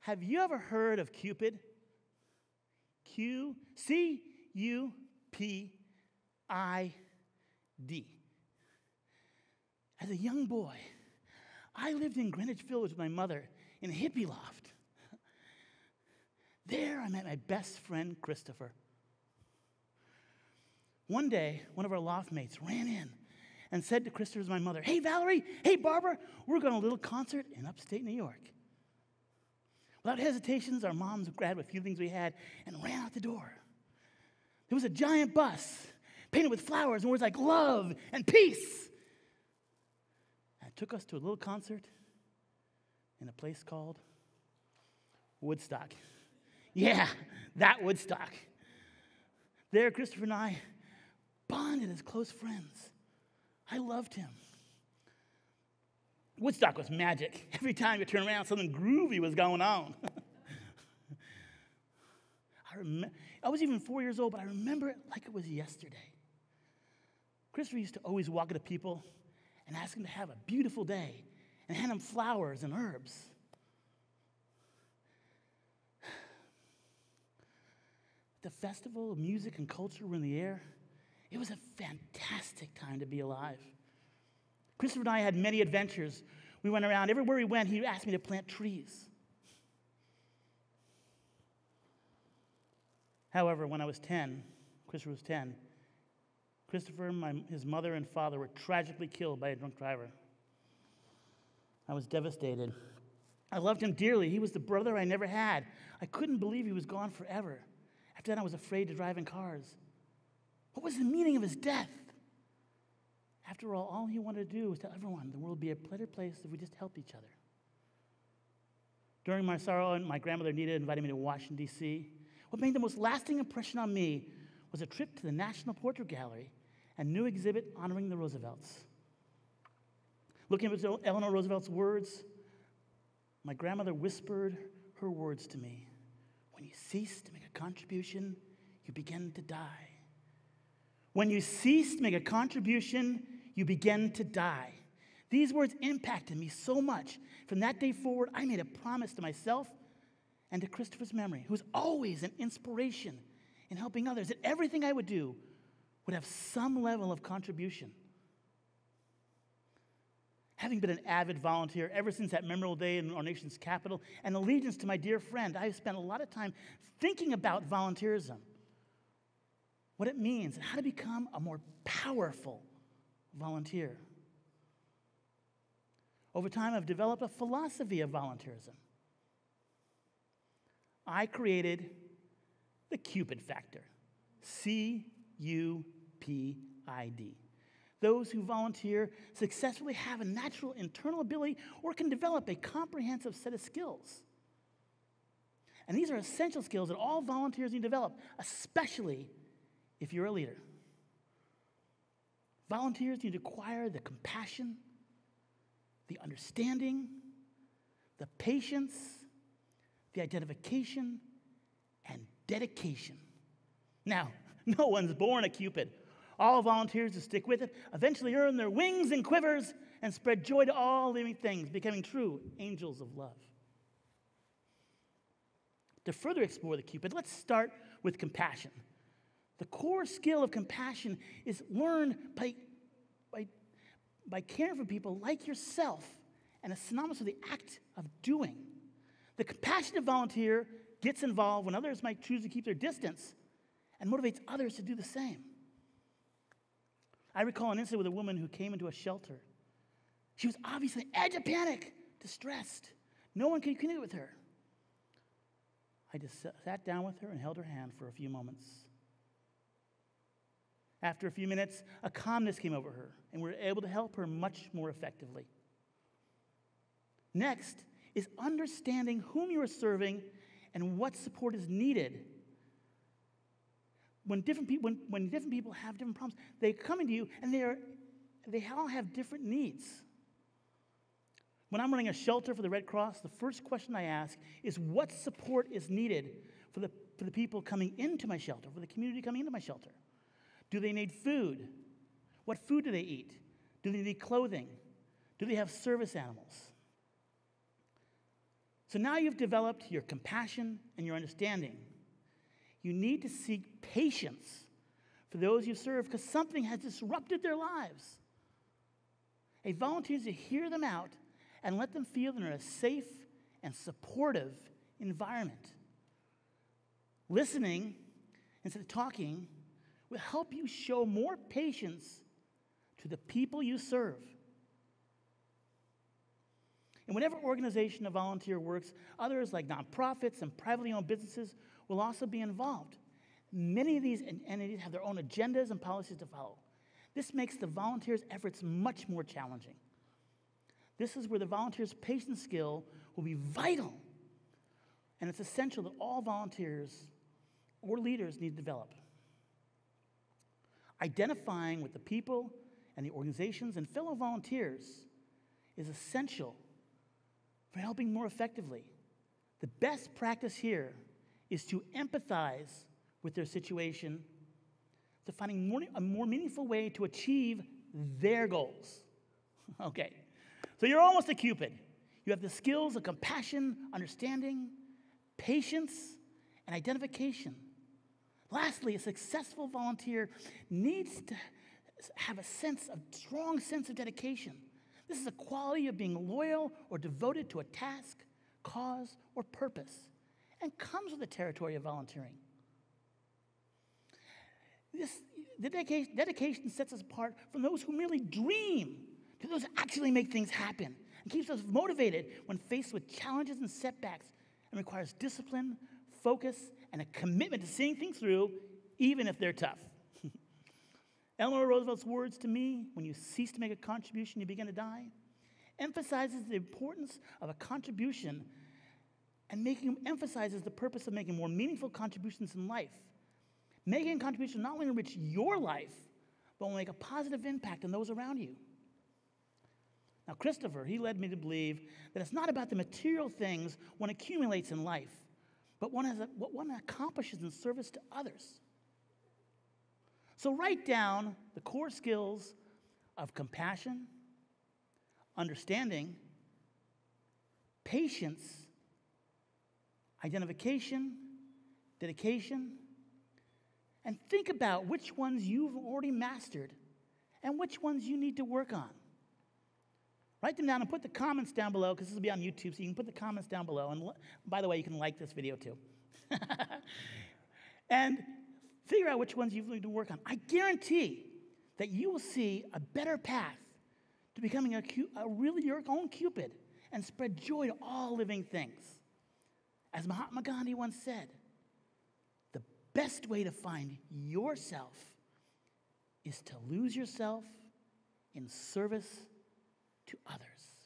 Have you ever heard of CUPID? C-U-P-I-D. As a young boy, I lived in Greenwich Village with my mother in a hippie loft. There I met my best friend, Christopher. One day, one of our loft mates ran in and said to Christopher's my mother, "Hey, Valerie, hey, Barbara, we're going to a little concert in upstate New York." Without hesitations, our moms grabbed a few things we had and ran out the door. There was a giant bus painted with flowers and words like love and peace. And it took us to a little concert in a place called Woodstock. Yeah, that Woodstock. There, Christopher and I bonded as close friends. I loved him. Woodstock was magic. Every time you turn around, something groovy was going on. I was even 4 years old, but I remember it like it was yesterday. Christopher used to always walk up to people and ask them to have a beautiful day and hand them flowers and herbs. The festival of music and culture were in the air. It was a fantastic time to be alive. Christopher and I had many adventures. We went around. Everywhere we went, he asked me to plant trees. However, when I was 10, Christopher was 10, Christopher, his mother and father were tragically killed by a drunk driver. I was devastated. I loved him dearly. He was the brother I never had. I couldn't believe he was gone forever. After that, I was afraid to drive in cars. What was the meaning of his death? After all he wanted to do was tell everyone the world would be a better place if we just helped each other. During my sorrow, my grandmother Nita invited me to Washington, D.C. What made the most lasting impression on me was a trip to the National Portrait Gallery and new exhibit honoring the Roosevelts. Looking at Eleanor Roosevelt's words, my grandmother whispered her words to me. When you cease to make a contribution, you begin to die. When you cease to make a contribution, you begin to die. These words impacted me so much. From that day forward, I made a promise to myself and to Christopher's memory, who was always an inspiration in helping others, that everything I would do would have some level of contribution. Having been an avid volunteer ever since that memorable day in our nation's capital, and allegiance to my dear friend, I've spent a lot of time thinking about volunteerism, what it means, and how to become a more powerful volunteer. Over time, I've developed a philosophy of volunteerism. I created the CUPID Factor, C-U-P-I-D. Those who volunteer successfully have a natural internal ability or can develop a comprehensive set of skills. And these are essential skills that all volunteers need to develop, especially if you're a leader. Volunteers need to acquire the compassion, the understanding, the patience, the identification, and dedication. Now, no one's born a Cupid. All volunteers who stick with it eventually earn their wings and quivers and spread joy to all living things, becoming true angels of love. To further explore the Cupid, let's start with compassion. The core skill of compassion is learned by caring for people like yourself, and is synonymous with the act of doing. The compassionate volunteer gets involved when others might choose to keep their distance and motivates others to do the same. I recall an incident with a woman who came into a shelter. She was obviously on the edge of panic, distressed. No one could communicate with her. I just sat down with her and held her hand for a few moments. After a few minutes, a calmness came over her, and we were able to help her much more effectively. Next is understanding whom you are serving and what support is needed. When different people have different problems, they come into you, and they all have different needs. When I'm running a shelter for the Red Cross, the first question I ask is what support is needed for the people coming into my shelter, for the community coming into my shelter. Do they need food? What food do they eat? Do they need clothing? Do they have service animals? So now you've developed your compassion and your understanding. You need to seek patience for those you serve because something has disrupted their lives. A volunteer is to hear them out and let them feel they're in a safe and supportive environment. Listening instead of talking will help you show more patience to the people you serve. In whatever organization a volunteer works, others like nonprofits and privately owned businesses will also be involved. Many of these entities have their own agendas and policies to follow. This makes the volunteers' efforts much more challenging. This is where the volunteer's patience skill will be vital, and it's essential that all volunteers or leaders need to develop. Identifying with the people and the organizations and fellow volunteers is essential for helping more effectively. The best practice here is to empathize with their situation, to finding a more meaningful way to achieve their goals. Okay, so you're almost a CUPID. You have the skills of compassion, understanding, patience, and identification. Lastly, a successful volunteer needs to have a strong sense of dedication. This is a quality of being loyal or devoted to a task, cause, or purpose, and comes with the territory of volunteering. The dedication sets us apart from those who merely dream to those who actually make things happen and keeps us motivated when faced with challenges and setbacks and requires discipline, focus, and a commitment to seeing things through, even if they're tough. Eleanor Roosevelt's words to me, when you cease to make a contribution, you begin to die, emphasizes the importance of a contribution and emphasizes the purpose of making more meaningful contributions in life. Making a contribution not only enrich your life, but will make a positive impact on those around you. Now, Christopher, he led me to believe that it's not about the material things one accumulates in life, but what one accomplishes in service to others. So write down the core skills of compassion, understanding, patience, identification, dedication, and think about which ones you've already mastered and which ones you need to work on. Write them down and put the comments down below, because this will be on YouTube, so you can put the comments down below. And by the way, you can like this video too. And figure out which ones you need to work on. I guarantee that you will see a better path to becoming a really your own Cupid and spread joy to all living things. As Mahatma Gandhi once said, the best way to find yourself is to lose yourself in service to others.